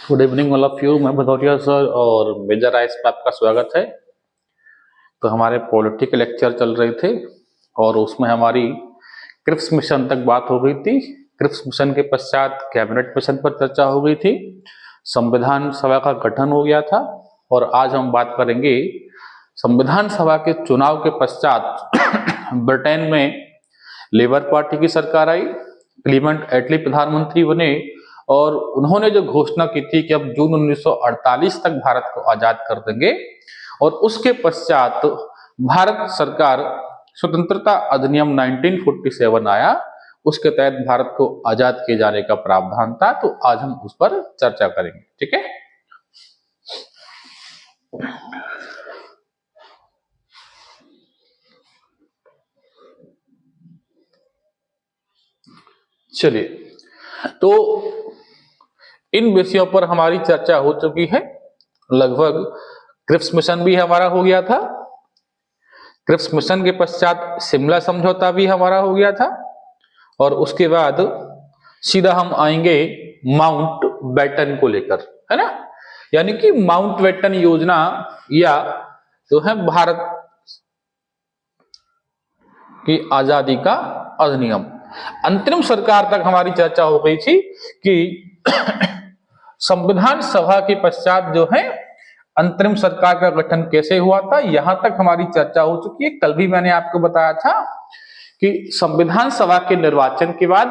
Good evening all of you. मैं Bhadauria sir और major ice पे आपका स्वागत है। तो हमारे पॉलिटिकल लेक्चर चल रहे थे और उसमें हमारी क्रिप्स मिशन तक बात हो गई थी। क्रिप्स मिशन के पश्चात कैबिनेट मिशन पर चर्चा हो गई थी, संविधान सभा का गठन हो गया था और आज हम बात करेंगे संविधान सभा के चुनाव के पश्चात ब्रिटेन में लेबर पार्टी की सरकार आई, क्लीमेंट एटली प्रधानमंत्री बने और उन्होंने जो घोषणा की थी कि अब जून 1948 तक भारत को आजाद कर देंगे और उसके पश्चात भारत सरकार स्वतंत्रता अधिनियम 1947 आया, उसके तहत भारत को आजाद किए जाने का प्रावधान था। तो आज हम उस पर चर्चा करेंगे, ठीक है। चलिए, तो इन विषयों पर हमारी चर्चा हो चुकी है। लगभग क्रिप्स मिशन भी हमारा हो गया था, क्रिप्स मिशन के पश्चात शिमला समझौता भी हमारा हो गया था और उसके बाद सीधा हम आएंगे माउंट बैटन को लेकर, है ना। यानी कि माउंट बैटन योजना या जो है भारत की आजादी का अधिनियम। अंतरिम सरकार तक हमारी चर्चा हो गई थी कि संविधान सभा के पश्चात जो है अंतरिम सरकार का गठन कैसे हुआ था, यहां तक हमारी चर्चा हो चुकी है। कल भी मैंने आपको बताया था कि संविधान सभा के निर्वाचन के बाद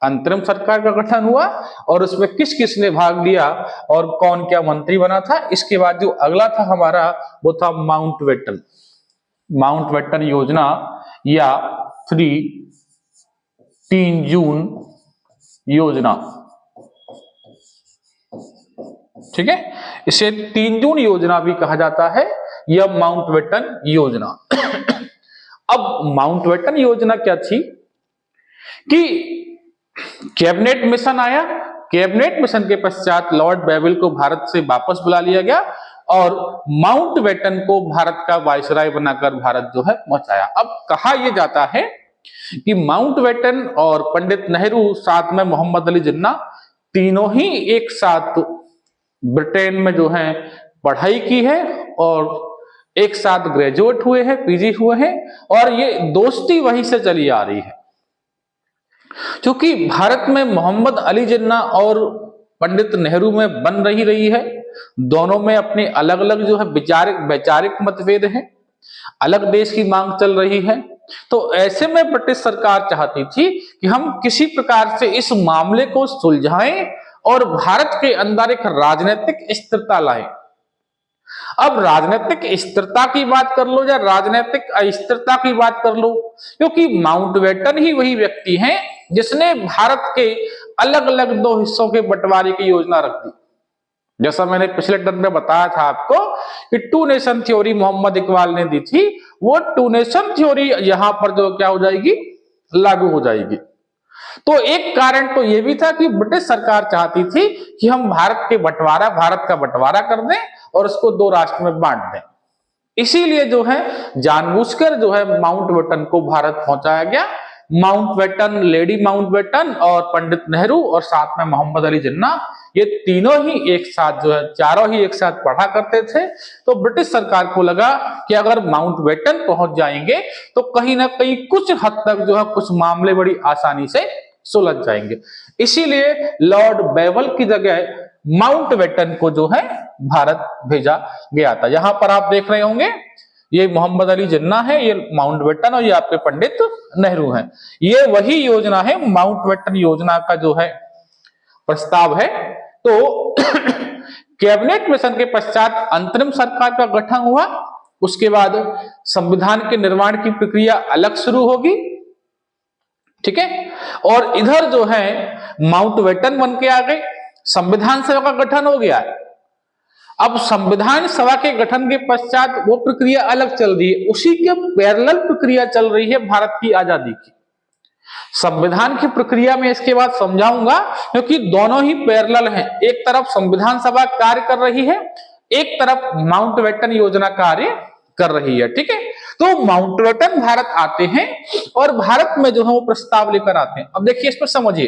अंतरिम सरकार का गठन हुआ और उसमें किस किस ने भाग लिया और कौन क्या मंत्री बना था। इसके बाद जो अगला था हमारा वो था माउंट बैटन योजना या 3 जून योजना, ठीक है। इसे 3 जून योजना भी कहा जाता है या माउंट बैटन योजना। अब माउंट बैटन योजना क्या थी कि कैबिनेट मिशन आया, कैबिनेट मिशन के पश्चात लॉर्ड बेवल को भारत से वापस बुला लिया गया और माउंट बैटन को भारत का वायसराय बनाकर भारत जो है पहुंचाया। अब कहा यह जाता है कि माउंट बैटन और पंडित नेहरू साथ में मोहम्मद अली जिन्ना तीनों ही एक साथ ब्रिटेन में जो है पढ़ाई की है और एक साथ ग्रेजुएट हुए हैं, पीजी हुए हैं और ये दोस्ती वहीं से चली आ रही है। क्योंकि भारत में मोहम्मद अली जिन्ना और पंडित नेहरू में बन रही है, दोनों में अपने अलग अलग जो है वैचारिक मतभेद हैं, अलग देश की मांग चल रही है। तो ऐसे में ब्रिटिश सरकार चाहती थी कि हम किसी प्रकार से इस मामले को सुलझाएं और भारत के अंदर एक राजनीतिक स्थिरता लाएं। अब राजनीतिक स्थिरता की बात कर लो या राजनीतिक अस्थिरता की बात कर लो, क्योंकि माउंट बैटन ही वही व्यक्ति हैं जिसने भारत के अलग अलग 2 हिस्सों के बंटवारे की योजना रख दी। जैसा मैंने पिछले टर्म में बताया था आपको कि 2 नेशन थ्योरी मोहम्मद इकबाल ने दी थी, वो 2 नेशन थ्योरी यहां पर जो क्या हो जाएगी, लागू हो जाएगी। तो एक कारण तो यह भी था कि ब्रिटिश सरकार चाहती थी कि हम भारत का बंटवारा कर दें और उसको 2 राष्ट्र में बांट दें। इसीलिए जो है जानबूझकर जो है माउंट बैटन को भारत पहुंचाया गया। Mountbatten, Lady Mountbatten और पंडित नेहरू और साथ में मोहम्मद अली जिन्ना, ये तीनों ही एक साथ जो है, चारों ही एक साथ पढ़ा करते थे। तो ब्रिटिश सरकार को लगा कि अगर माउंट बैटन पहुंच जाएंगे तो कहीं ना कहीं कुछ हद तक जो है कुछ मामले बड़ी आसानी से सुलझ जाएंगे। इसीलिए लॉर्ड बेवल की जगह माउंट बैटन को जो है भारत भेजा गया था। यहां पर आप देख रहे होंगे ये मोहम्मद अली जिन्ना है, ये माउंट बैटन और ये आपके पंडित नेहरू हैं। ये वही योजना है, माउंट बैटन योजना का जो है प्रस्ताव है। तो कैबिनेट मिशन के पश्चात अंतरिम सरकार का गठन हुआ, उसके बाद संविधान के निर्माण की प्रक्रिया अलग शुरू होगी, ठीक है। और इधर जो है माउंट बैटन बन के आ गए, संविधान सभा का गठन हो गया। अब संविधान सभा के गठन के पश्चात वो प्रक्रिया अलग चल रही है, उसी के पैरेलल प्रक्रिया चल रही है भारत की आजादी की। संविधान की प्रक्रिया में इसके बाद समझाऊंगा, क्योंकि दोनों ही पैरेलल हैं। एक तरफ संविधान सभा कार्य कर रही है, एक तरफ माउंट बैटन योजना कार्य कर रही है, ठीक है। तो माउंटबेटन भारत आते हैं और भारत में जो है वो प्रस्ताव लेकर आते हैं। अब देखिए इस पर समझिए,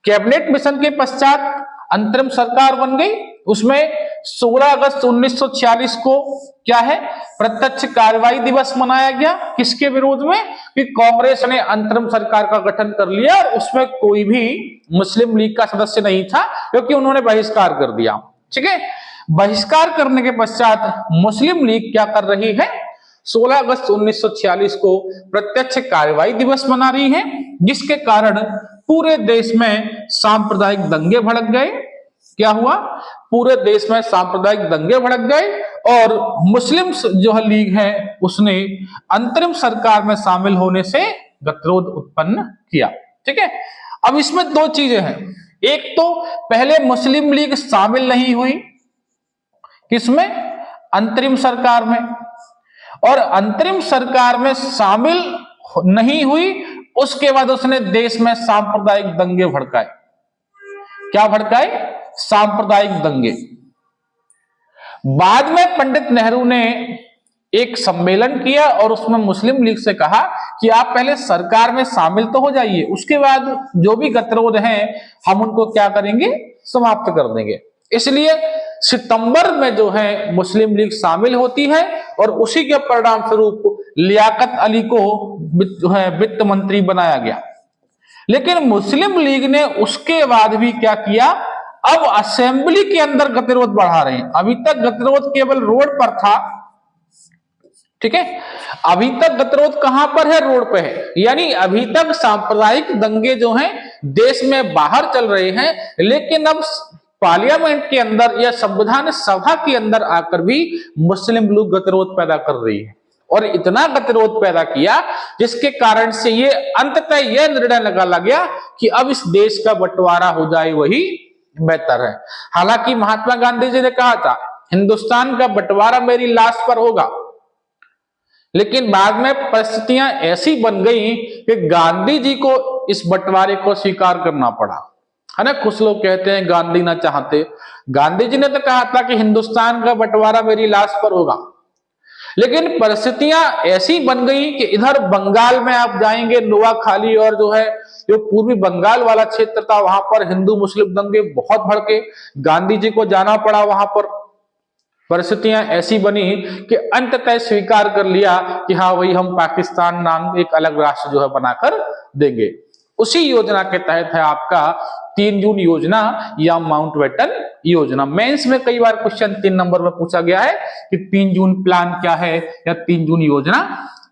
कैबिनेट मिशन के पश्चात अंतरिम सरकार बन गई। उसमें 16 अगस्त 1946 को क्या है, प्रत्यक्ष कार्रवाई दिवस मनाया गया। किसके विरोध में? कि कांग्रेस ने अंतरिम सरकार का गठन कर लिया और उसमें कोई भी मुस्लिम लीग का सदस्य नहीं था, क्योंकि उन्होंने बहिष्कार कर दिया। ठीक है, बहिष्कार करने के पश्चात मुस्लिम लीग क्या कर रही है, 16 अगस्त 1946 को प्रत्यक्ष कार्रवाई दिवस मना रही है, जिसके कारण पूरे देश में सांप्रदायिक दंगे भड़क गए। क्या हुआ? पूरे देश में सांप्रदायिक दंगे भड़क गए और मुस्लिम जो लीग है उसने अंतरिम सरकार में शामिल होने से गतिरोध उत्पन्न किया। ठीक है, अब इसमें दो चीजें हैं। एक तो पहले मुस्लिम लीग शामिल नहीं हुई, किसमें? अंतरिम सरकार में, और अंतरिम सरकार में शामिल नहीं हुई, उसके बाद उसने देश में सांप्रदायिक दंगे भड़काए। क्या भड़काए? सांप्रदायिक दंगे। बाद में पंडित नेहरू ने एक सम्मेलन किया और उसमें मुस्लिम लीग से कहा कि आप पहले सरकार में शामिल तो हो जाइए, उसके बाद जो भी गतिरोध हैं हम उनको क्या करेंगे, समाप्त कर देंगे। इसलिए सितंबर में जो है मुस्लिम लीग शामिल होती है और उसी के परिणाम स्वरूप लियाकत अली को जो है वित्त मंत्री बनाया गया। लेकिन मुस्लिम लीग ने उसके बाद भी क्या किया, अब असेंबली के अंदर गतिरोध बढ़ा रहे हैं। अभी तक गतिरोध केवल रोड पर था। ठीक है, अभी तक गतिरोध कहां पर है? रोड पे है। यानी अभी तक सांप्रदायिक दंगे जो हैं देश में बाहर चल रहे हैं, लेकिन अब पार्लियामेंट के अंदर या संविधान सभा के अंदर आकर भी मुस्लिम लोग गतिरोध पैदा कर रही है, और इतना गतिरोध पैदा किया जिसके कारण से ये अंततः यह निर्णय निकाला गया कि अब इस देश का बंटवारा हो जाए वही बेहतर है। हालांकि महात्मा गांधी जी ने कहा था हिंदुस्तान का बंटवारा मेरी लाश पर होगा, लेकिन बाद में परिस्थितियां ऐसी बन गई कि गांधी जी को इस बंटवारे को स्वीकार करना पड़ा, है ना। कुछ लोग कहते हैं गांधी ना चाहते, गांधी जी ने तो कहा था कि हिंदुस्तान का बंटवारा मेरी लाश पर होगा, लेकिन परिस्थितियां ऐसी बन गई कि इधर बंगाल में आप जाएंगे, नोआखाली और जो है जो पूर्वी बंगाल वाला क्षेत्र था, वहां पर हिंदू मुस्लिम दंगे बहुत भड़के, गांधी जी को जाना पड़ा वहां पर। परिस्थितियां ऐसी बनी कि अंततः स्वीकार कर लिया कि हाँ वही हम पाकिस्तान नाम एक अलग राष्ट्र जो है बनाकर देंगे। उसी योजना के तहत है आपका 3 जून योजना या माउंटबेटन योजना। मेंस में कई बार क्वेश्चन 3 नंबर में पूछा गया है कि 3 जून प्लान क्या है या 3 जून योजना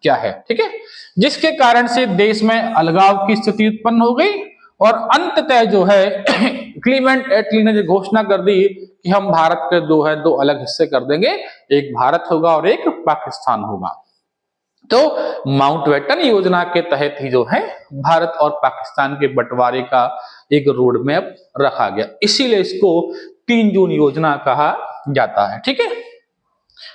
क्या है। ठीक है, जिसके कारण से देश में अलगाव की स्थिति उत्पन्न हो गई और अंततः जो है क्लीमेंट एटली ने जो घोषणा कर दी कि हम भारत के जो है 2 अलग हिस्से कर देंगे, एक भारत होगा और एक पाकिस्तान होगा। तो माउंटबेटन योजना के तहत ही जो है भारत और पाकिस्तान के बंटवारे का एक रोड मैप रखा गया, इसीलिए इसको 3 जून योजना कहा जाता है। ठीक है,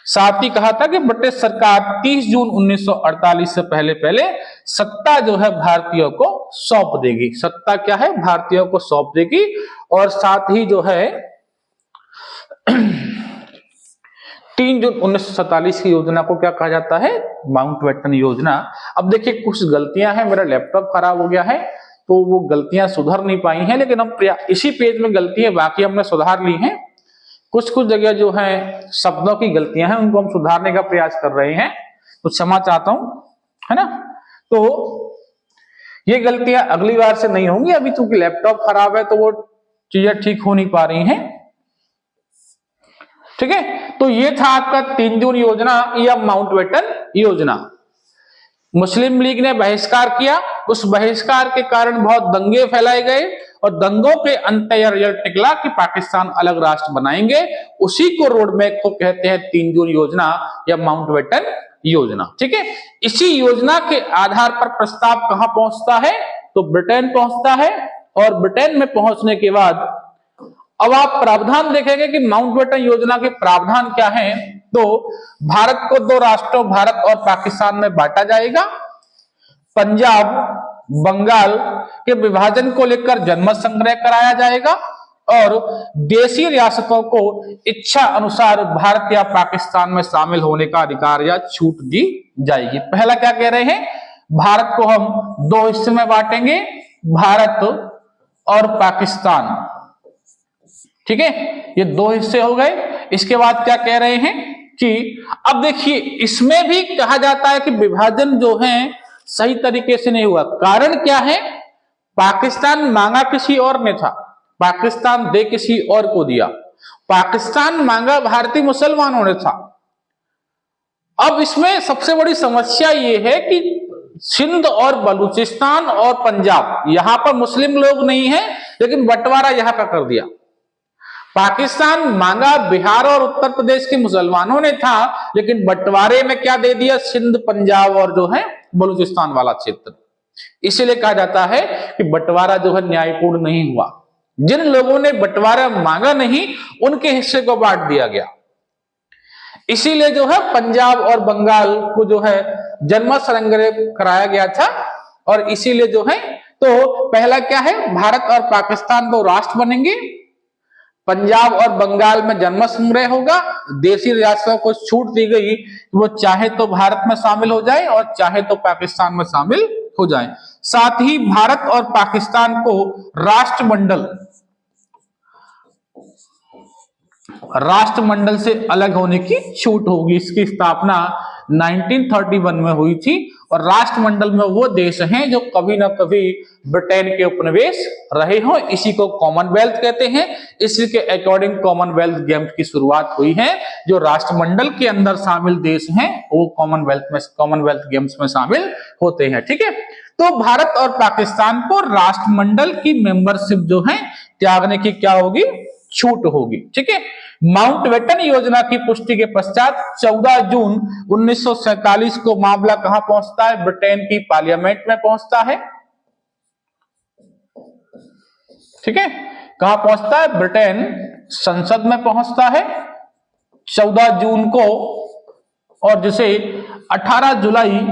साथ ही कहा था कि ब्रिटिश सरकार 30 जून 1948 से पहले सत्ता जो है भारतीयों को सौंप देगी। सत्ता क्या है? भारतीयों को सौंप देगी। और साथ ही जो है 3 जून 1947 की योजना को क्या कहा जाता है? माउंटबेटन योजना। अब देखिए कुछ गलतियां हैं, मेरा लैपटॉप खराब हो गया है तो वो गलतियां सुधर नहीं पाई हैं, लेकिन हम इसी पेज में गलती है, बाकी हमने सुधार ली हैं। कुछ जगह जो है शब्दों की गलतियां हैं, उनको हम सुधारने का प्रयास कर रहे हैं, तो क्षमा चाहता हूं, है ना। तो ये गलतियां अगली बार से नहीं होंगी। अभी चूंकि लैपटॉप खराब है तो वो चीजें ठीक हो नहीं पा रही हैं। ठीक है, तो ये था आपका 3 जून योजना या माउंटबेटन योजना। मुस्लिम लीग ने बहिष्कार किया, उस बहिष्कार के कारण बहुत दंगे फैलाए गए और दंगों के अंत रिजल्ट निकला कि पाकिस्तान अलग राष्ट्र बनाएंगे। उसी को रोड मैप को कहते हैं 3 जून योजना या माउंटबेटन योजना। ठीक है, इसी योजना के आधार पर प्रस्ताव कहां पहुंचता है? तो ब्रिटेन पहुंचता है, और ब्रिटेन में पहुंचने के बाद अब आप प्रावधान देखेंगे कि माउंटबेटन योजना के प्रावधान क्या हैं। तो भारत को 2 राष्ट्रों भारत और पाकिस्तान में बांटा जाएगा। पंजाब बंगाल के विभाजन को लेकर जनमत संग्रह कराया जाएगा और देशी रियासतों को इच्छा अनुसार भारत या पाकिस्तान में शामिल होने का अधिकार या छूट दी जाएगी। पहला क्या कह रहे हैं? भारत को हम 2 हिस्से में बांटेंगे, भारत और पाकिस्तान। ठीक है, ये दो हिस्से हो गए। इसके बाद क्या कह रहे हैं कि अब देखिए इसमें भी कहा जाता है कि विभाजन जो है सही तरीके से नहीं हुआ। कारण क्या है, पाकिस्तान मांगा किसी और ने था, पाकिस्तान दे किसी और को दिया। पाकिस्तान मांगा भारतीय मुसलमानों ने था। अब इसमें सबसे बड़ी समस्या यह है कि सिंध और बलूचिस्तान और पंजाब, यहां पर मुस्लिम लोग नहीं है, लेकिन बंटवारा यहां का कर दिया। पाकिस्तान मांगा बिहार और उत्तर प्रदेश के मुसलमानों ने था, लेकिन बंटवारे में क्या दे दिया, सिंध, पंजाब और जो है बलूचिस्तान वाला क्षेत्र। इसीलिए कहा जाता है कि बंटवारा जो है न्यायपूर्ण नहीं हुआ। जिन लोगों ने बंटवारा मांगा नहीं, उनके हिस्से को बांट दिया गया। इसीलिए जो है पंजाब और बंगाल को जो है जन्म संग्रह कराया गया था। और इसीलिए जो है तो पहला क्या है, भारत और पाकिस्तान दो राष्ट्र बनेंगे, पंजाब और बंगाल में जन्म संग्रह होगा। देशी रियासतों को छूट दी गई, वो चाहे तो भारत में शामिल हो जाए और चाहे तो पाकिस्तान में शामिल हो जाए। साथ ही भारत और पाकिस्तान को राष्ट्रमंडल से अलग होने की छूट होगी। इसकी स्थापना 1931 में हुई थी। और राष्ट्रमंडल में वो देश हैं जो कभी ना कभी ब्रिटेन के उपनिवेश रहे हो। इसी को कॉमनवेल्थ कहते हैं। इसी के अकॉर्डिंग कॉमनवेल्थ गेम्स की शुरुआत हुई है। जो राष्ट्रमंडल के अंदर शामिल देश हैं वो कॉमनवेल्थ गेम्स में शामिल होते हैं। ठीक है, तो भारत और पाकिस्तान को राष्ट्रमंडल की मेंबरशिप जो है त्यागने की क्या होगी, छूट होगी। ठीक है, माउंटबेटन योजना की पुष्टि के पश्चात 14 जून 1947 को मामला कहां पहुंचता है, ब्रिटेन की पार्लियामेंट में पहुंचता है। ठीक है, कहां पहुंचता है, ब्रिटेन संसद में पहुंचता है 14 जून को, और जिसे 18 जुलाई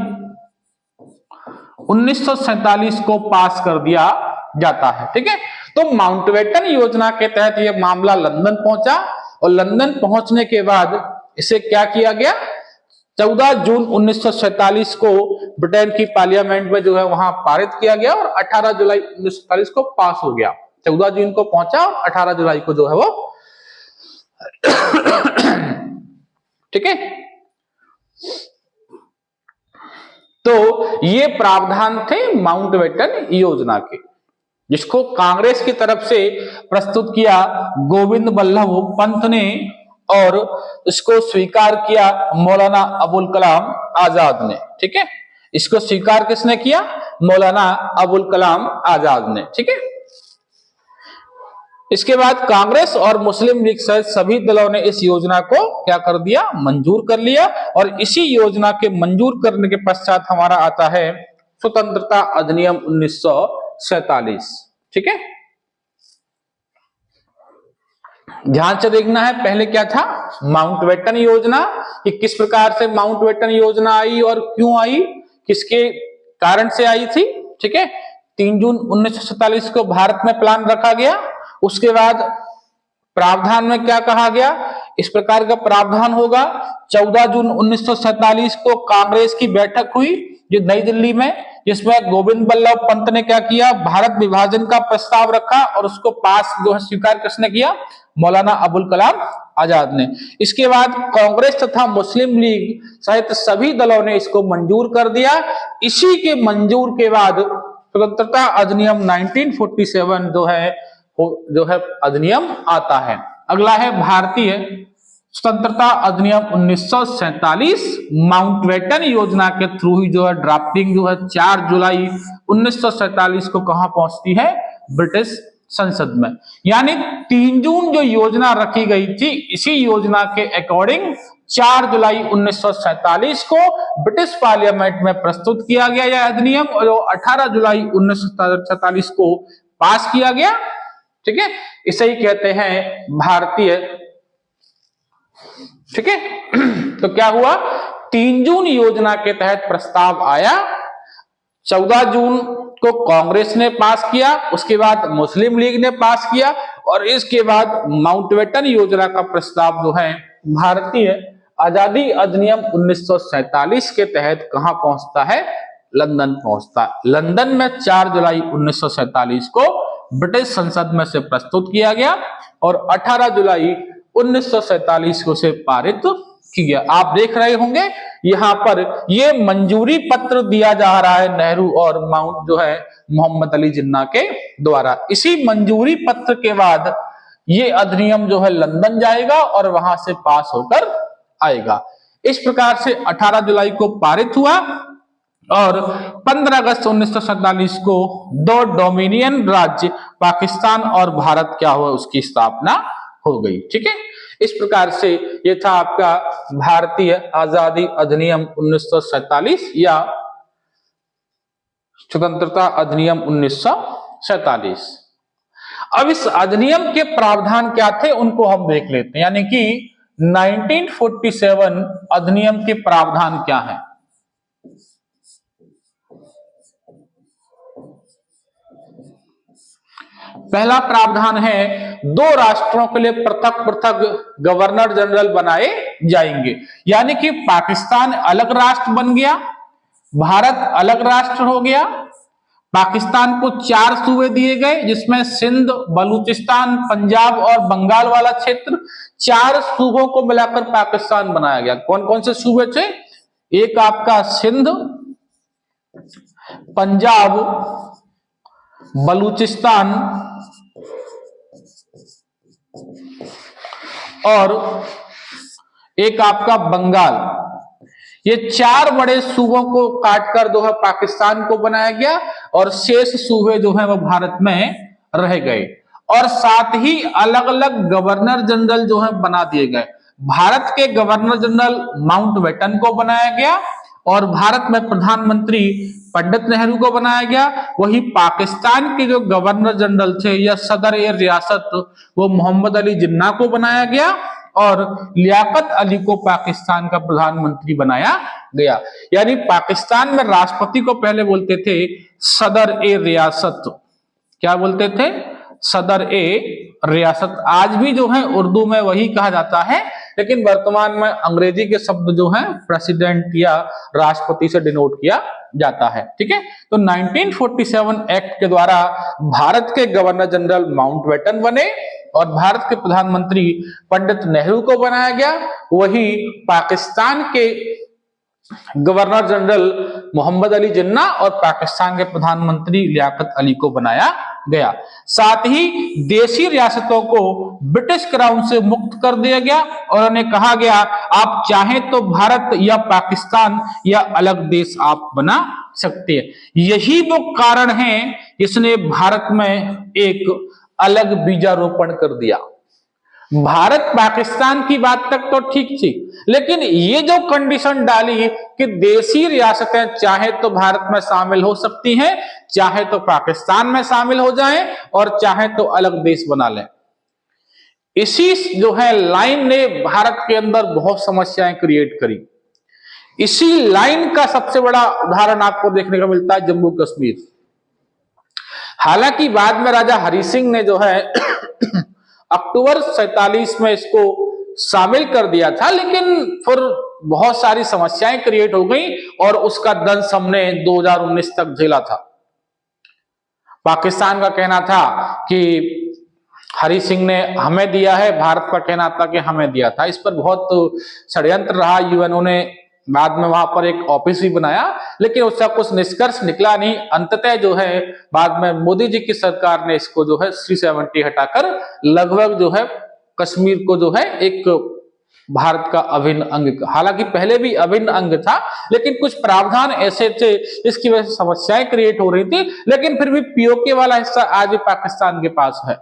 1947 को पास कर दिया जाता है। ठीक है, तो माउंटबेटन योजना के तहत यह मामला लंदन पहुंचा और लंदन पहुंचने के बाद इसे क्या किया गया, 14 जून 1947 को ब्रिटेन की पार्लियामेंट में जो है वहां पारित किया गया और 18 जुलाई 1947 को पास हो गया। 14 जून को पहुंचा और 18 जुलाई को जो है वो ठीक है, तो ये प्रावधान थे माउंटबेटन योजना के, जिसको कांग्रेस की तरफ से प्रस्तुत किया गोविंद बल्लभ पंत ने और इसको स्वीकार किया मौलाना अबुल कलाम आजाद ने। ठीक है, इसको स्वीकार किसने किया, मौलाना अबुल कलाम आजाद ने। ठीक है, इसके बाद कांग्रेस और मुस्लिम लीग सहित सभी दलों ने इस योजना को क्या कर दिया, मंजूर कर लिया। और इसी योजना के मंजूर करने के पश्चात हमारा आता है स्वतंत्रता अधिनियम 1947। ठीक है, ध्यान से देखना है पहले क्या था, माउंटबेटन योजना, कि किस प्रकार से माउंटबेटन योजना आई और क्यों आई, किसके कारण से आई थी। ठीक है, 3 जून 1947 को भारत में प्लान रखा गया। उसके बाद प्रावधान में क्या कहा गया, इस प्रकार का प्रावधान होगा। 14 जून 1947 को कांग्रेस की बैठक हुई जो नई दिल्ली में, जिसमें गोविंद बल्लभ पंत ने क्या किया, भारत विभाजन का प्रस्ताव रखा और उसको पास जो है स्वीकार किसने किया, मौलाना अबुल कलाम आजाद ने। इसके बाद कांग्रेस तथा मुस्लिम लीग सहित सभी दलों ने इसको मंजूर कर दिया। इसी के मंजूर के बाद स्वतंत्रता अधिनियम 1947 जो है अधिनियम आता है। अगला है भारतीय स्वतंत्रता अधिनियम 1947। माउंटबेटन योजना के थ्रू ही जो है ड्राफ्टिंग जो है 4 जुलाई 1947 को कहां पहुंचती है, ब्रिटिश संसद में। यानी 3 जून जो योजना रखी गई थी, इसी योजना के अकॉर्डिंग 4 जुलाई 1947 को ब्रिटिश पार्लियामेंट में प्रस्तुत किया गया यह अधिनियम और 18 जुलाई 1947 को पास किया गया। ठीक है, इसे ही कहते हैं भारतीय। ठीक है, तो क्या हुआ, 3 जून योजना के तहत प्रस्ताव आया, 14 जून को कांग्रेस ने पास किया, उसके बाद मुस्लिम लीग ने पास किया और इसके बाद माउंटबेटन योजना का प्रस्ताव जो है भारतीय आजादी अधिनियम 1947 के तहत कहां पहुंचता है, लंदन पहुंचता है। लंदन में 4 जुलाई 1947 को ब्रिटिश संसद में से प्रस्तुत किया गया और 18 जुलाई 1947 को से पारित किया गया। आप देख रहे होंगे यहां पर ये मंजूरी पत्र दिया जा रहा है नेहरू और माउंट जो है मोहम्मद अली जिन्ना के द्वारा। इसी मंजूरी पत्र के बाद ये अधिनियम जो है लंदन जाएगा और वहां से पास होकर आएगा। इस प्रकार से 18 जुलाई को पारित हुआ और 15 अगस्त 1947 को दो डोमिनियन राज्य पाकिस्तान और भारत क्या हुआ उसकी स्थापना हो गई। ठीक है, इस प्रकार से ये था आपका भारतीय आजादी अधिनियम 1947 या स्वतंत्रता अधिनियम 1947। अब इस अधिनियम के प्रावधान क्या थे उनको हम देख लेते हैं, यानी कि 1947 अधिनियम के प्रावधान क्या है। पहला प्रावधान है दो राष्ट्रों के लिए पृथक पृथक गवर्नर जनरल बनाए जाएंगे, यानी कि पाकिस्तान अलग राष्ट्र बन गया, भारत अलग राष्ट्र हो गया। पाकिस्तान को 4 सूबे दिए गए जिसमें सिंध, बलूचिस्तान, पंजाब और बंगाल वाला क्षेत्र, 4 सूबों को मिलाकर पाकिस्तान बनाया गया। कौन कौन से सूबे थे? एक आपका सिंध, पंजाब, बलूचिस्तान और एक आपका बंगाल। ये 4 बड़े सूबों को काटकर जो है पाकिस्तान को बनाया गया और शेष सूबे जो है वो भारत में रह गए और साथ ही अलग अलग गवर्नर जनरल जो है बना दिए गए। भारत के गवर्नर जनरल माउंटबेटन को बनाया गया और भारत में प्रधानमंत्री पंडित नेहरू को बनाया गया। वही पाकिस्तान के जो गवर्नर जनरल थे या सदर ए रियासत वो मोहम्मद अली जिन्ना को बनाया गया और लियाकत अली को पाकिस्तान का प्रधानमंत्री बनाया गया। यानी पाकिस्तान में राष्ट्रपति को पहले बोलते थे सदर ए रियासत। क्या बोलते थे? सदर ए रियासत। आज भी जो है उर्दू में वही कहा जाता है, लेकिन वर्तमान में अंग्रेजी के शब्द जो है प्रेसिडेंट या राष्ट्रपति से डिनोट किया जाता है। ठीक है, तो 1947 एक्ट के द्वारा भारत के गवर्नर जनरल माउंटबेटन बने और भारत के प्रधानमंत्री पंडित नेहरू को बनाया गया। वही पाकिस्तान के गवर्नर जनरल मोहम्मद अली जिन्ना और पाकिस्तान के प्रधानमंत्री लियाकत अली को बनाया गया। साथ ही देशी रियासतों को ब्रिटिश क्राउन से मुक्त कर दिया गया और उन्हें कहा गया आप चाहें तो भारत या पाकिस्तान या अलग देश आप बना सकते हैं। यही वो कारण है जिसने भारत में एक अलग बीजारोपण कर दिया। भारत पाकिस्तान की बात तक तो ठीक थी, लेकिन ये जो कंडीशन डाली कि देशी रियासतें चाहे तो भारत में शामिल हो सकती हैं, चाहे तो पाकिस्तान में शामिल हो जाएं और चाहे तो अलग देश बना लें, इसी जो है लाइन ने भारत के अंदर बहुत समस्याएं क्रिएट करी। इसी लाइन का सबसे बड़ा उदाहरण आपको देखने को मिलता है जम्मू कश्मीर। हालांकि बाद में राजा हरि सिंह ने जो है अक्टूबर 47 में इसको शामिल कर दिया था, लेकिन फिर बहुत सारी समस्याएं क्रिएट हो गई और उसका दंश हमने 2019 तक झेला था। पाकिस्तान का कहना था कि हरि सिंह ने हमें दिया है, भारत का कहना था कि हमें दिया था। इस पर बहुत षड्यंत्र रहा। यूएनओ ने बाद में वहां पर एक ऑफिस भी बनाया, लेकिन उसका कुछ निष्कर्ष निकला नहीं। अंततः जो है बाद में मोदी जी की सरकार ने इसको जो है 370 हटाकर लगभग जो है कश्मीर को जो है एक भारत का अभिन्न अंग, हालांकि पहले भी अभिन्न अंग था, लेकिन कुछ प्रावधान ऐसे थे जिसकी वजह से समस्याएं क्रिएट हो रही थी, लेकिन फिर भी पीओके वाला हिस्सा आज भी पाकिस्तान के पास है।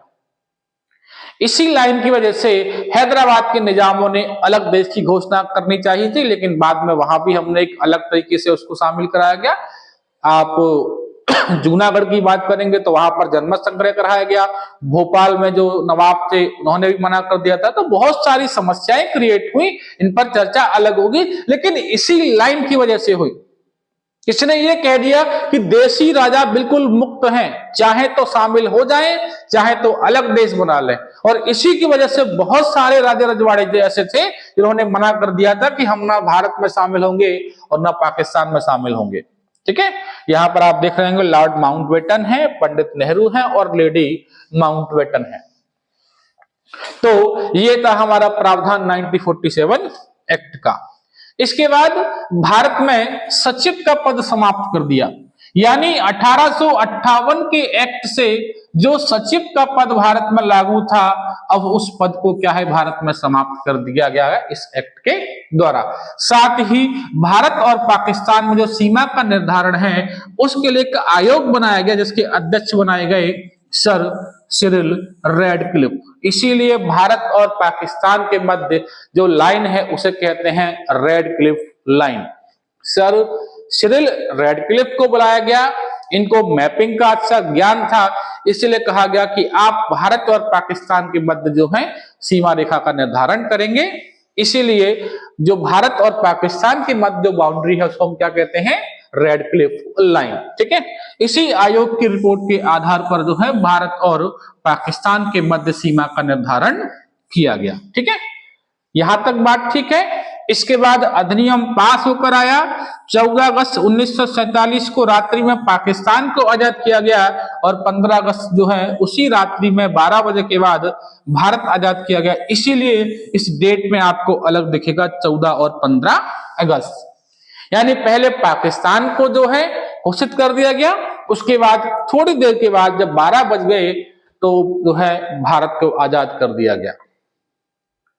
इसी लाइन की वजह से हैदराबाद के निजामों ने अलग देश की घोषणा करनी चाहिए थी, लेकिन बाद में वहां भी हमने एक अलग तरीके से उसको शामिल कराया गया। आप जूनागढ़ की बात करेंगे तो वहां पर जनमत संग्रह कराया गया। भोपाल में जो नवाब थे उन्होंने भी मना कर दिया था। तो बहुत सारी समस्याएं क्रिएट हुई, इन पर चर्चा अलग होगी, लेकिन इसी लाइन की वजह से हुई। इसने ये कह दिया कि देशी राजा बिल्कुल मुक्त हैं, चाहे तो शामिल हो जाएं, चाहे तो अलग देश बना लें। और इसी की वजह से बहुत सारे राजा रजवाड़े ऐसे थे जिन्होंने मना कर दिया था कि हम ना भारत में शामिल होंगे और ना पाकिस्तान में शामिल होंगे। ठीक है, यहां पर आप देख रहे होंगे लॉर्ड माउंटबेटन है, पंडित नेहरू है और लेडी माउंटबेटन है। तो ये था हमारा प्रावधान 1947 एक्ट का। इसके बाद भारत में सचिव का पद समाप्त कर दिया, यानी 1858 के एक्ट से जो सचिव का पद भारत में लागू था, अब उस पद को क्या है भारत में समाप्त कर दिया गया है इस एक्ट के द्वारा। साथ ही भारत और पाकिस्तान में जो सीमा का निर्धारण है उसके लिए एक आयोग बनाया गया जिसके अध्यक्ष बनाए गए सर सिरिल रैडक्लिफ। इसीलिए भारत और पाकिस्तान के मध्य जो लाइन है उसे कहते हैं Radcliffe line. Sir Cyril Radcliffe को बुलाया गया, इनको मैपिंग का अच्छा ज्ञान था, इसलिए कहा गया कि आप भारत और पाकिस्तान के मध्य जो है सीमा रेखा का निर्धारण करेंगे। इसीलिए जो भारत और पाकिस्तान के मध्य जो बाउंड्री है उसको हम क्या कहते हैं, रैडक्लिफ लाइन। ठीक है, इसी आयोग की रिपोर्ट के आधार पर जो है भारत और पाकिस्तान के मध्य सीमा का निर्धारण किया गया। ठीक है, यहां तक बात ठीक है। इसके बाद अधिनियम पास होकर आया। 14 अगस्त 1947 को रात्रि में पाकिस्तान को आजाद किया गया और 15 अगस्त जो है उसी रात्रि में 12 बजे के बाद भारत आजाद किया गया। इसीलिए इस डेट में आपको अलग दिखेगा 14 और 15 अगस्त, यानी पहले पाकिस्तान को जो है घोषित कर दिया गया, उसके बाद थोड़ी देर के बाद जब 12 बज गए तो जो है भारत को आजाद कर दिया गया।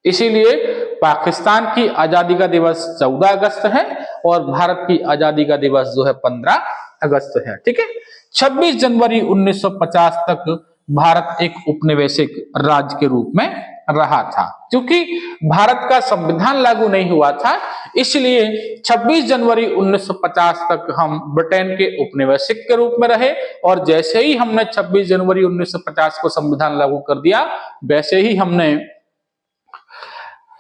इसीलिए पाकिस्तान की आजादी का दिवस 14 अगस्त है और भारत की आजादी का दिवस जो है 15 अगस्त है। ठीक है, 26 जनवरी 1950 तक भारत एक उपनिवेशिक राज्य के रूप में रहा था। क्योंकि भारत का संविधान लागू नहीं हुआ था, इसलिए 26 जनवरी 1950 तक हम ब्रिटेन के उपनिवेशिक के रूप में रहे और जैसे ही हमने 26 जनवरी 1950 को संविधान लागू कर दिया, वैसे ही हमने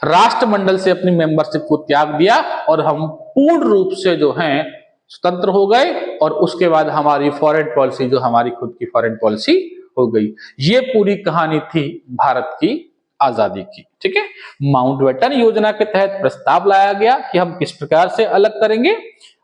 राष्ट्रमंडल से अपनी मेंबरशिप को त्याग दिया और हम पूर्ण रूप से जो है स्वतंत्र हो गए और उसके बाद हमारी फॉरेन पॉलिसी जो हमारी खुद की फॉरेन पॉलिसी हो गई। ये पूरी कहानी थी भारत की आजादी की। ठीक है, माउंटबेटन योजना के तहत प्रस्ताव लाया गया कि हम किस प्रकार से अलग करेंगे।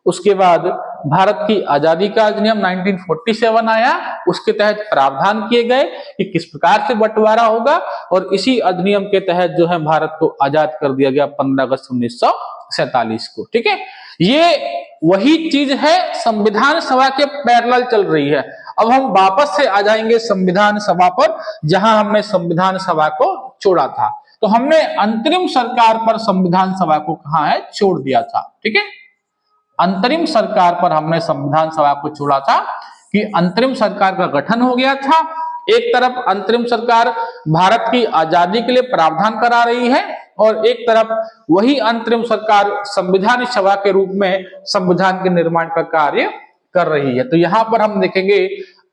उसके बाद भारत की आजादी का अधिनियम 1947 आया, उसके तहत प्रावधान किए गए कि किस प्रकार से बंटवारा होगा और इसी अधिनियम के तहत जो है भारत को आजाद कर दिया गया 15 अगस्त 1947 को। ठीक है, ये वही चीज है संविधान सभा के पैरेलल चल रही है। अब हम वापस से आ जाएंगे संविधान सभा पर, जहां हमने संविधान सभा को छोड़ा था। तो हमने अंतरिम सरकार पर संविधान सभा को कहां है छोड़ दिया था। ठीक है, अंतरिम सरकार पर हमने संविधान सभा को छोड़ा था कि अंतरिम सरकार का गठन हो गया था। एक तरफ अंतरिम सरकार भारत की आजादी के लिए प्रावधान करा रही है और एक तरफ वही अंतरिम सरकार संविधान सभा के रूप में संविधान के निर्माण का कार्य कर रही है। तो यहां पर हम देखेंगे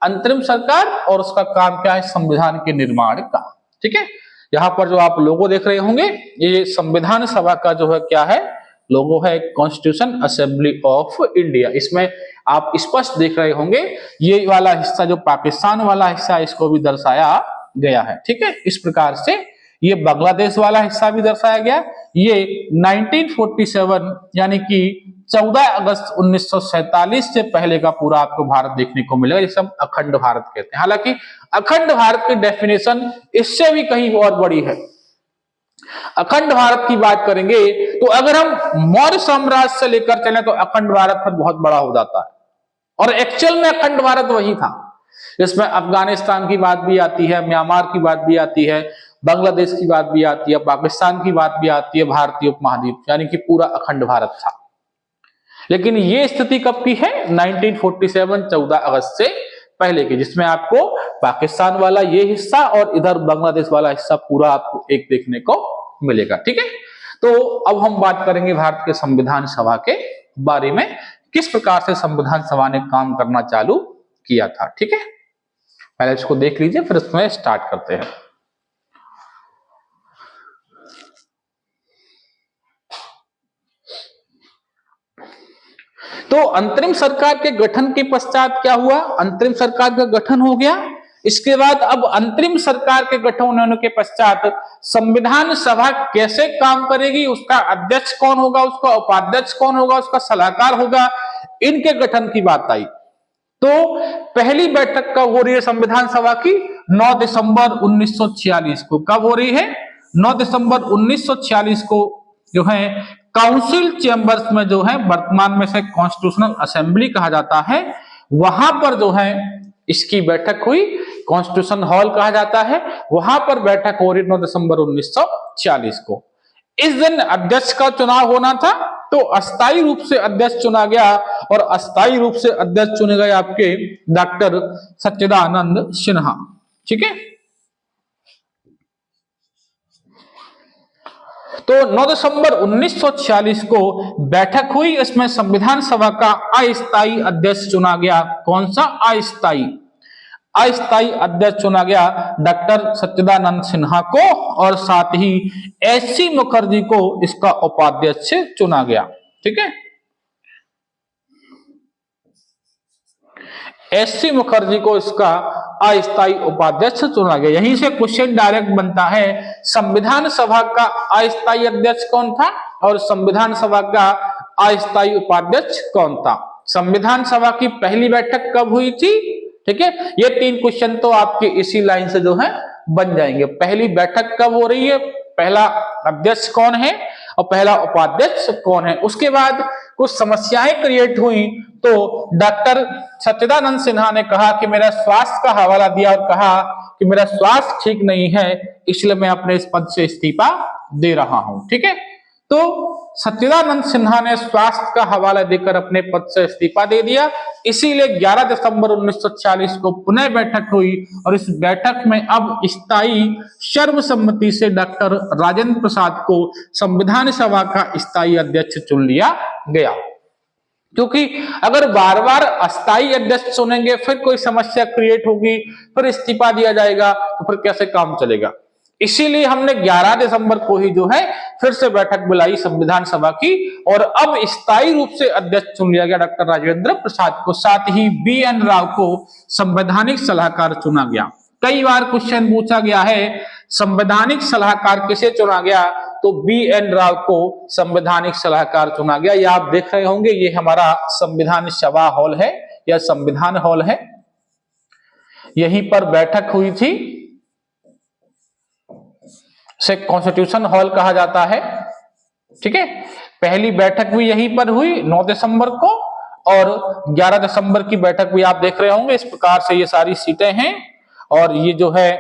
अंतरिम सरकार और उसका काम क्या है, संविधान के निर्माण का। ठीक है, यहां पर जो आप लोगो देख रहे होंगे ये संविधान सभा का जो है क्या है लोगो है, कॉन्स्टिट्यूशन असेंबली ऑफ इंडिया। इसमें आप स्पष्ट देख रहे होंगे ये वाला हिस्सा जो पाकिस्तान वाला हिस्सा इसको भी दर्शाया गया है। ठीक है, इस प्रकार से ये बांग्लादेश वाला हिस्सा भी दर्शाया गया। ये 1947 यानी कि 14 अगस्त 1947 से पहले का पूरा आपको भारत देखने को मिलेगा, जिसे हम अखंड भारत कहते हैं। हालांकि अखंड भारत की डेफिनेशन इससे भी कहीं और बड़ी है। अखंड भारत की बात करेंगे तो अगर हम मौर्य साम्राज्य से लेकर चले तो अखंड भारत फिर बहुत बड़ा हो जाता है और एक्चुअल में अखंड भारत वही था। इसमें अफगानिस्तान की बात भी आती है, म्यांमार की बात भी आती है, बांग्लादेश की बात भी आती है, पाकिस्तान की बात भी आती है, भारतीय उपमहाद्वीप, यानी कि पूरा अखंड भारत था। लेकिन ये स्थिति कब की है, 1947 14 अगस्त से पहले की, जिसमें आपको पाकिस्तान वाला ये हिस्सा और इधर बांग्लादेश वाला हिस्सा पूरा आपको एक देखने को मिलेगा। ठीक है, तो अब हम बात करेंगे भारत के संविधान सभा के बारे में, किस प्रकार से संविधान सभा ने काम करना चालू किया था। ठीक है, पहले इसको देख लीजिए फिर इसमें स्टार्ट करते हैं। तो अंतरिम सरकार के गठन के पश्चात क्या हुआ, अंतरिम सरकार का गठन हो गया। इसके बाद अब अंतरिम सरकार के गठन होने के पश्चात संविधान सभा कैसे काम करेगी, उसका अध्यक्ष कौन होगा, उसका उपाध्यक्ष कौन होगा, उसका सलाहकार होगा, इनके गठन की बात आई तो पहली बैठक कब हो रही है संविधान सभा की? 9 दिसंबर 1946 को। कब हो रही है? 9 दिसंबर 1946 को जो है काउंसिल चेंबर्स में जो है वर्तमान में से कॉन्स्टिट्यूशनल असेंबली कहा जाता है, वहां पर जो है इसकी बैठक हुई। कॉन्स्टिट्यूशन हॉल कहा जाता है, वहां पर बैठक हो रही 9 दिसंबर 1946 को। इस दिन अध्यक्ष का चुनाव होना था, तो अस्थायी रूप से अध्यक्ष चुना गया और अस्थायी रूप से अध्यक्ष चुने गए आपके डॉक्टर सच्चिदानंद सिन्हा। ठीक है, तो 9 दिसंबर 1946 को बैठक हुई। इसमें संविधान सभा का अस्थायी अध्यक्ष चुना गया। कौन सा? अस्थायी अध्यक्ष चुना गया डॉक्टर सच्चिदानंद सिन्हा को, और साथ ही एससी मुखर्जी को इसका उपाध्यक्ष चुना गया। ठीक है, एससी मुखर्जी को इसका अस्थायी उपाध्यक्ष चुना गया। यहीं से क्वेश्चन डायरेक्ट बनता है, संविधान सभा का अस्थायी अध्यक्ष कौन था और संविधान सभा का अस्थायी उपाध्यक्ष कौन था? संविधान सभा की पहली बैठक कब हुई थी? ठीक है, ये 3 क्वेश्चन तो आपके इसी लाइन से जो है बन जाएंगे। पहली बैठक कब हो रही है, पहला अध्यक्ष कौन है और पहला उपाध्यक्ष कौन है। उसके बाद कुछ समस्याएं क्रिएट हुई, तो डॉक्टर सच्चिदानंद सिन्हा ने कहा कि मेरा स्वास्थ्य का हवाला दिया और कहा कि मेरा स्वास्थ्य ठीक नहीं है, इसलिए मैं अपने इस पद से इस्तीफा दे रहा हूं। ठीक है, तो सच्चिदानंद सिन्हा ने स्वास्थ्य का हवाला देकर अपने पद से इस्तीफा दे दिया। इसीलिए 11 दिसंबर 1946 को पुनः बैठक हुई और इस बैठक में अब स्थायी सर्वसम्मति से डॉक्टर राजेंद्र प्रसाद को संविधान सभा का स्थायी अध्यक्ष चुन लिया गया। क्योंकि अगर बार बार अस्थायी अध्यक्ष चुनेंगे, फिर कोई समस्या क्रिएट होगी, फिर इस्तीफा दिया जाएगा, तो फिर कैसे काम चलेगा। इसीलिए हमने 11 दिसंबर को ही जो है फिर से बैठक बुलाई संविधान सभा की, और अब स्थायी रूप से अध्यक्ष चुन लिया गया डॉक्टर राजेंद्र प्रसाद को। साथ ही BN राव को संवैधानिक सलाहकार चुना गया। कई बार क्वेश्चन पूछा गया है संवैधानिक सलाहकार किसे चुना गया, तो BN राव को संवैधानिक सलाहकार चुना गया। ये आप देख रहे होंगे, ये हमारा संविधान सभा हॉल है या संविधान हॉल है, यहीं पर बैठक हुई थी, से कॉन्स्टिट्यूशन हॉल कहा जाता है। ठीक है, पहली बैठक भी यहीं पर हुई 9 दिसंबर को, और 11 दिसंबर की बैठक भी आप देख रहे होंगे। इस प्रकार से ये सारी सीटें हैं, और ये जो है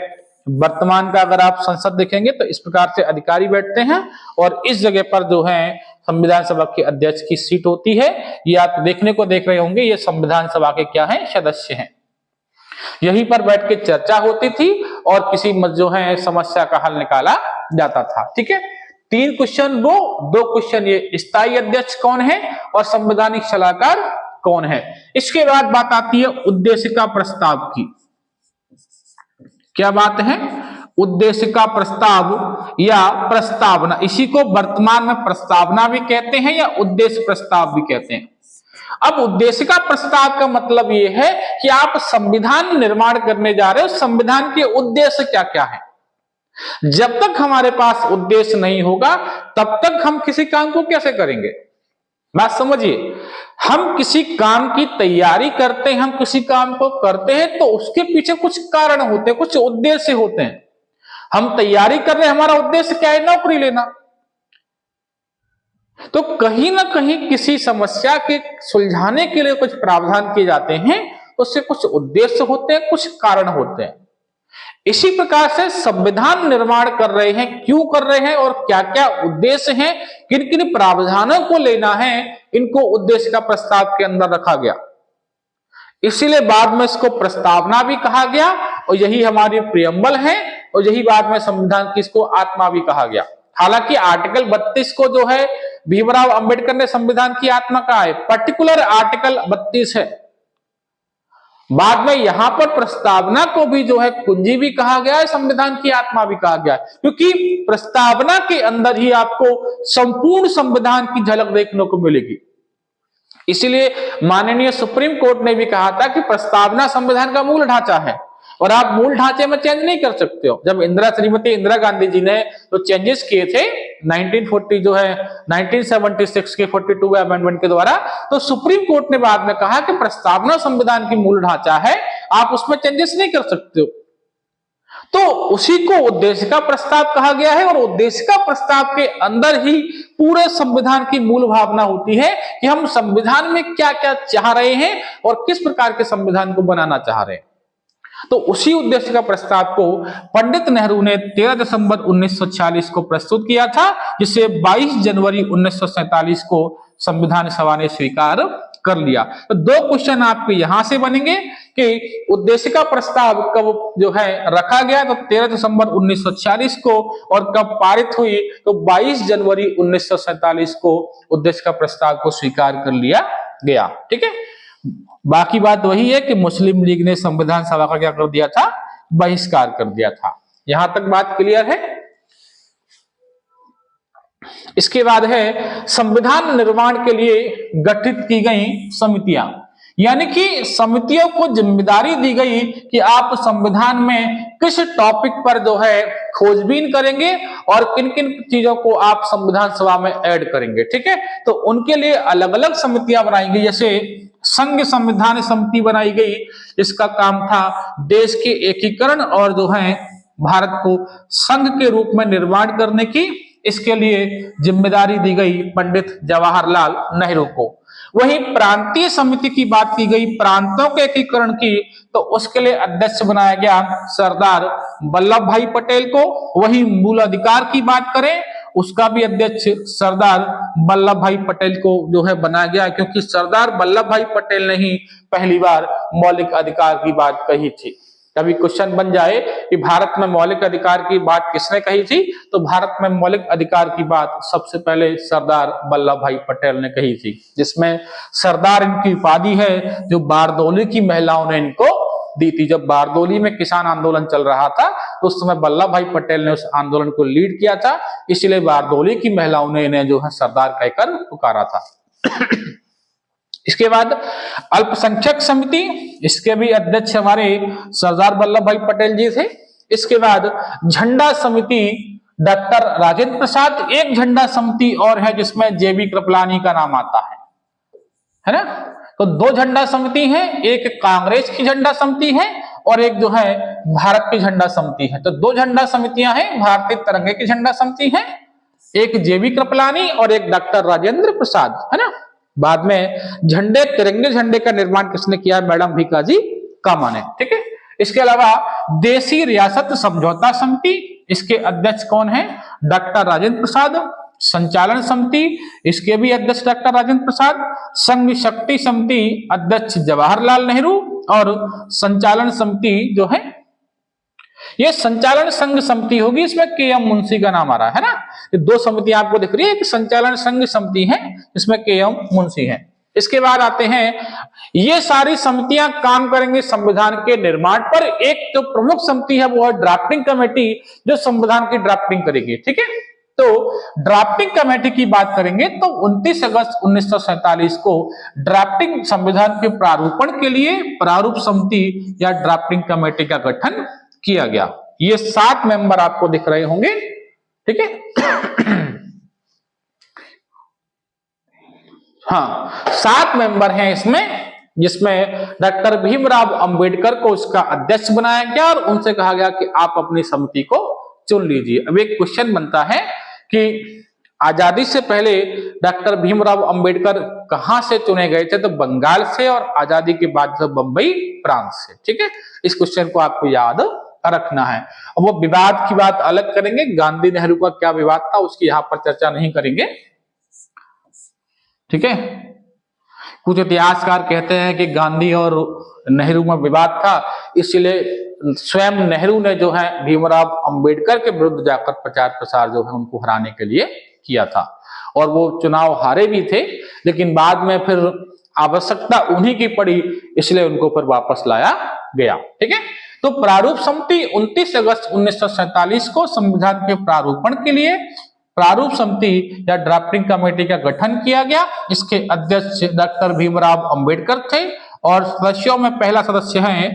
वर्तमान का अगर आप संसद देखेंगे तो इस प्रकार से अधिकारी बैठते हैं, और इस जगह पर जो है संविधान सभा के अध्यक्ष की सीट होती है। ये आप देखने को देख रहे होंगे, ये संविधान सभा के क्या है, सदस्य हैं। यहीं पर बैठ के चर्चा होती थी और किसी जो है समस्या का हल निकाला जाता था। ठीक है, 3 क्वेश्चन वो, 2 क्वेश्चन ये, स्थायी अध्यक्ष कौन है और संवैधानिक सलाहकार कौन है। इसके बाद बात आती है उद्देशिका प्रस्ताव की। क्या बात है? उद्देशिका प्रस्ताव या प्रस्तावना, इसी को वर्तमान में प्रस्तावना भी कहते हैं या उद्देश्य प्रस्ताव भी कहते हैं। अब उद्देशिका प्रस्ताव का मतलब यह है कि आप संविधान निर्माण करने जा रहे हो, संविधान के उद्देश्य क्या क्या है। जब तक हमारे पास उद्देश्य नहीं होगा तब तक हम किसी काम को कैसे करेंगे। बात समझिए, हम किसी काम की तैयारी करते हैं, हम किसी काम को करते हैं तो उसके पीछे कुछ कारण होते हैं, कुछ उद्देश्य होते हैं। हम तैयारी कर रहे हैं, हमारा उद्देश्य क्या है, नौकरी लेना। तो कहीं ना कहीं किसी समस्या के सुलझाने के लिए कुछ प्रावधान किए जाते हैं, उससे कुछ उद्देश्य होते हैं, कुछ कारण होते हैं। इसी प्रकार से संविधान निर्माण कर रहे हैं, क्यों कर रहे हैं और क्या क्या उद्देश्य हैं, किन किन प्रावधानों को लेना है, इनको उद्देश्य का प्रस्ताव के अंदर रखा गया। इसीलिए बाद में इसको प्रस्तावना भी कहा गया, और यही हमारी प्रियम्बल है, और यही बाद में संविधान की इसको आत्मा भी कहा गया। हालांकि आर्टिकल 32 को जो है भीमराव अंबेडकर ने संविधान की आत्मा कहा है, पर्टिकुलर आर्टिकल 32 है। बाद में यहां पर प्रस्तावना को भी जो है कुंजी भी कहा गया है, संविधान की आत्मा भी कहा गया है, क्योंकि प्रस्तावना के अंदर ही आपको संपूर्ण संविधान की झलक देखने को मिलेगी। इसीलिए माननीय सुप्रीम कोर्ट ने भी कहा था कि प्रस्तावना संविधान का मूल ढांचा है। और आप मूल ढांचे में चेंज नहीं कर सकते हो। जब श्रीमती इंदिरा गांधी जी ने तो चेंजेस किए थे 1940 जो है 1976 के 42 अमेंडमेंट के द्वारा, तो सुप्रीम कोर्ट ने बाद में कहा कि प्रस्तावना संविधान की मूल ढांचा है, आप उसमें चेंजेस नहीं कर सकते हो। तो उसी को उद्देश्य का प्रस्ताव कहा गया है, और उद्देश्य का प्रस्ताव के अंदर ही पूरे संविधान की मूल भावना होती है कि हम संविधान में क्या क्या चाह रहे हैं और किस प्रकार के संविधान को बनाना चाह रहे हैं। तो उसी उद्देश्य का प्रस्ताव को पंडित नेहरू ने 13 दिसंबर 1946 को प्रस्तुत किया था, जिसे 22 जनवरी 1947 को संविधान सभा ने स्वीकार कर लिया। तो दो क्वेश्चन आपके यहां से बनेंगे कि उद्देश्य का प्रस्ताव कब जो है रखा गया, तो 13 दिसंबर 1946 को, और कब पारित हुई, तो 22 जनवरी 1947 को उद्देश्य का प्रस्ताव को स्वीकार कर लिया गया। ठीक है, बाकी बात वही है कि मुस्लिम लीग ने संविधान सभा का क्या कर दिया था, बहिष्कार कर दिया था। यहां तक बात क्लियर है। इसके बाद है संविधान निर्माण के लिए गठित की गई समितियां, यानी कि समितियों को जिम्मेदारी दी गई कि आप संविधान में किस टॉपिक पर जो है खोजबीन करेंगे और किन किन चीजों को आप संविधान सभा में ऐड करेंगे। ठीक है, तो उनके लिए अलग अलग समितियां बनाई गई। जैसे संघ संविधान समिति बनाई गई, इसका काम था देश के एकीकरण और जो है भारत को संघ के रूप में निर्माण करने की। इसके लिए जिम्मेदारी दी गई पंडित जवाहरलाल नेहरू को। वहीं प्रांतीय समिति की बात की गई, प्रांतों के एकीकरण की, तो उसके लिए अध्यक्ष बनाया गया सरदार वल्लभ भाई पटेल को। वहीं मूल अधिकार की बात करें, उसका भी अध्यक्ष सरदार वल्लभ भाई पटेल को जो है बनाया गया, क्योंकि सरदार वल्लभ भाई पटेल ने ही पहली बार मौलिक अधिकार की बात कही थी। कभी क्वेश्चन बन जाए कि भारत में मौलिक अधिकार की बात किसने कही थी, तो भारत में मौलिक अधिकार की बात सबसे पहले सरदार वल्लभ भाई पटेल ने कही थी, जिसमें सरदार इनकी उपाधि है जो बारदौली की महिलाओं ने इनको दी थी। जब बारदौली में किसान आंदोलन चल रहा था तो उस समय वल्लभ भाई पटेल ने उस आंदोलन को लीड किया था, इसलिए बारदौली की महिलाओं ने इन्हें जो है सरदार कहकर पुकारा था। इसके बाद अल्पसंख्यक समिति, इसके भी अध्यक्ष हमारे सरदार वल्लभ भाई पटेल जी थे। इसके बाद झंडा समिति डॉक्टर राजेंद्र प्रसाद। एक झंडा समिति और है जिसमें जेबी कृपलानी का नाम आता है ना। तो दो झंडा समिति है, एक कांग्रेस की झंडा समिति है और एक जो है भारत की झंडा समिति है। तो दो झंडा समितियां हैं, भारतीय तिरंगे की झंडा समिति है, एक जेबी कृपलानी और एक डॉक्टर राजेंद्र प्रसाद, है ना। बाद में झंडे तिरंगे झंडे का निर्माण किसने किया, मैडम भीकाजी कामा ने। ठीक है, इसके अलावा देशी रियासत समझौता समिति, इसके अध्यक्ष कौन है, डॉक्टर राजेंद्र प्रसाद। संचालन समिति, इसके भी अध्यक्ष डॉक्टर राजेंद्र प्रसाद। संघ शक्ति समिति, अध्यक्ष जवाहरलाल नेहरू। और संचालन समिति जो है ये संचालन संघ समिति होगी, इसमें के.एम. मुंशी का नाम आ रहा है ना। ये दो समितियां आपको दिख रही है, एक संचालन संघ समिति है, इसमें के.एम. मुंशी है। इसके बाद आते हैं, ये सारी समितियां काम करेंगे संविधान के निर्माण पर। एक जो प्रमुख समिति है वो है ड्राफ्टिंग कमेटी, जो संविधान की ड्राफ्टिंग करेगी। ठीक है, तो ड्राफ्टिंग कमेटी की बात करेंगे तो 29 अगस्त 1947 को ड्राफ्टिंग संविधान के प्रारूपण के लिए प्रारूप समिति या ड्राफ्टिंग कमेटी का गठन किया गया। ये 7 मेंबर आपको दिख रहे होंगे। ठीक है, हाँ 7 मेंबर हैं इसमें, जिसमें डॉक्टर भीमराव अंबेडकर को इसका अध्यक्ष बनाया गया और उनसे कहा गया कि आप अपनी समिति को चुन लीजिए। अब एक क्वेश्चन बनता है कि आजादी से पहले डॉक्टर भीमराव अंबेडकर कहां से चुने गए थे, तो बंगाल से, और आजादी के बाद तो बंबई प्रांत से। ठीक है, इस क्वेश्चन को आपको याद रखना है। अब वो विवाद की बात अलग करेंगे, गांधी नेहरू का क्या विवाद था उसकी यहां पर चर्चा नहीं करेंगे। ठीक है, कुछ इतिहासकार कहते हैं कि गांधी और नेहरू में विवाद था, इसलिए स्वयं नेहरू ने जो है भीमराव अंबेडकर के विरुद्ध जाकर प्रचार प्रसार जो है उनको हराने के लिए किया था, और वो चुनाव हारे भी थे, लेकिन बाद में फिर आवश्यकता उन्हीं की पड़ी, इसलिए उनको फिर वापस लाया गया। ठीक है, तो प्रारूप समिति 29 अगस्त 1947 को संविधान के प्रारूपण के लिए प्रारूप समिति या ड्राफ्टिंग कमेटी का गठन किया गया। इसके अध्यक्ष डॉक्टर भीमराव अंबेडकर थे और सदस्यों में पहला सदस्य है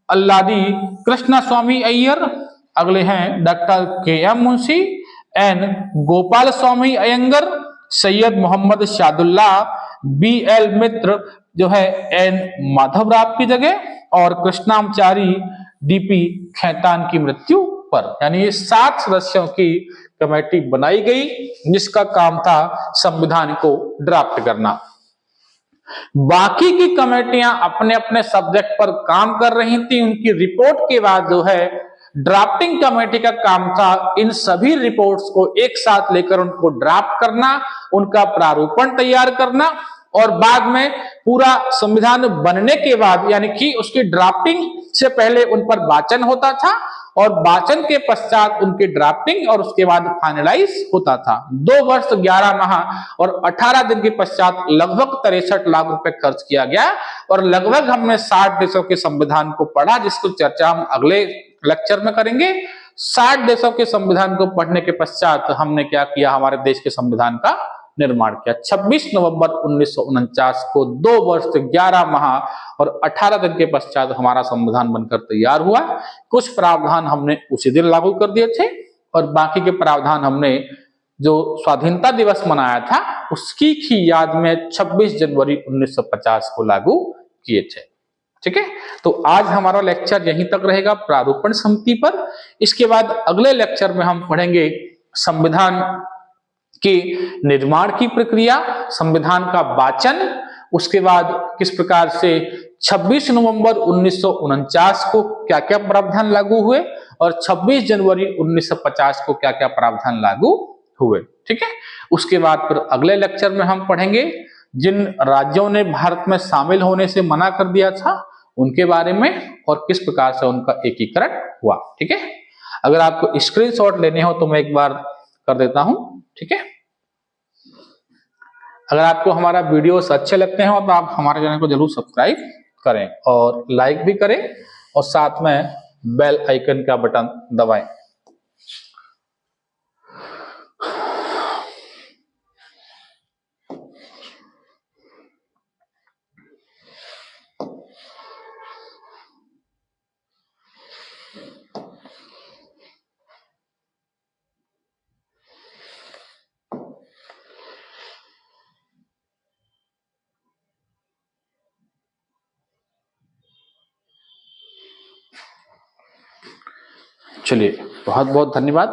अल्लादी कृष्णा स्वामी अय्यर, अगले हैं डॉक्टर के M Munshi N Gopal Swami Iyengar, Syed Mohammad Saadulla, B L मित्र जो है एन माधवराव की जगह, और कृष्णामचारी डीपी खैतान की मृत्यु पर। यानी ये 7 सदस्यों की कमेटी बनाई गई जिसका काम था संविधान को ड्राफ्ट करना। बाकी की कमेटियां अपने अपने सब्जेक्ट पर काम कर रही थी। उनकी रिपोर्ट के बाद जो है ड्राफ्टिंग कमेटी का काम था इन सभी रिपोर्ट्स को एक साथ लेकर उनको ड्राफ्ट करना, उनका प्रारूपण तैयार करना, और बाद में पूरा संविधान बनने के बाद यानी कि उसकी ड्राफ्टिंग से पहले उन पर वाचन होता था और वाचन के पश्चात उनकी ड्राफ्टिंग और उसके बाद फाइनलाइज होता था। 2 वर्ष 11 माह और 18 दिन के पश्चात लगभग 63 लाख रुपए खर्च किया गया और लगभग हमने 60 देशों के संविधान को पढ़ा, जिसको चर्चा हम अगले लेक्चर में करेंगे। 60 देशों के संविधान को पढ़ने के पश्चात हमने क्या किया, हमारे देश के संविधान का निर्माण किया। 26 नवंबर 1949 को 2 वर्ष 11 माह और 18 दिन के पश्चात हमारा संविधान बनकर तैयार हुआ। कुछ प्रावधान हमने उसी दिन लागू कर दिए थे और बाकी के प्रावधान हमने जो स्वाधीनता दिवस मनाया था उसकी ही याद में 26 जनवरी 1950 को लागू किए थे। ठीक है, तो आज हमारा लेक्चर यहीं तक रहेगा प्रारूपण समिति पर। इसके बाद अगले लेक्चर में हम पढ़ेंगे संविधान के निर्माण की प्रक्रिया, संविधान का वाचन, उसके बाद किस प्रकार से 26 नवंबर 1949 को क्या क्या प्रावधान लागू हुए और 26 जनवरी 1950 को क्या क्या प्रावधान लागू हुए। ठीक है, उसके बाद फिर अगले लेक्चर में हम पढ़ेंगे जिन राज्यों ने भारत में शामिल होने से मना कर दिया था उनके बारे में और किस प्रकार से उनका एकीकरण हुआ। ठीक है, अगर आपको स्क्रीनशॉट लेने हो तो मैं एक बार कर देता हूं। ठीक है, अगर आपको हमारा वीडियोस अच्छे लगते हैं तो आप हमारे चैनल को जरूर सब्सक्राइब करें और लाइक भी करें और साथ में बेल आइकन का बटन दबाएं। चलिए, बहुत बहुत धन्यवाद।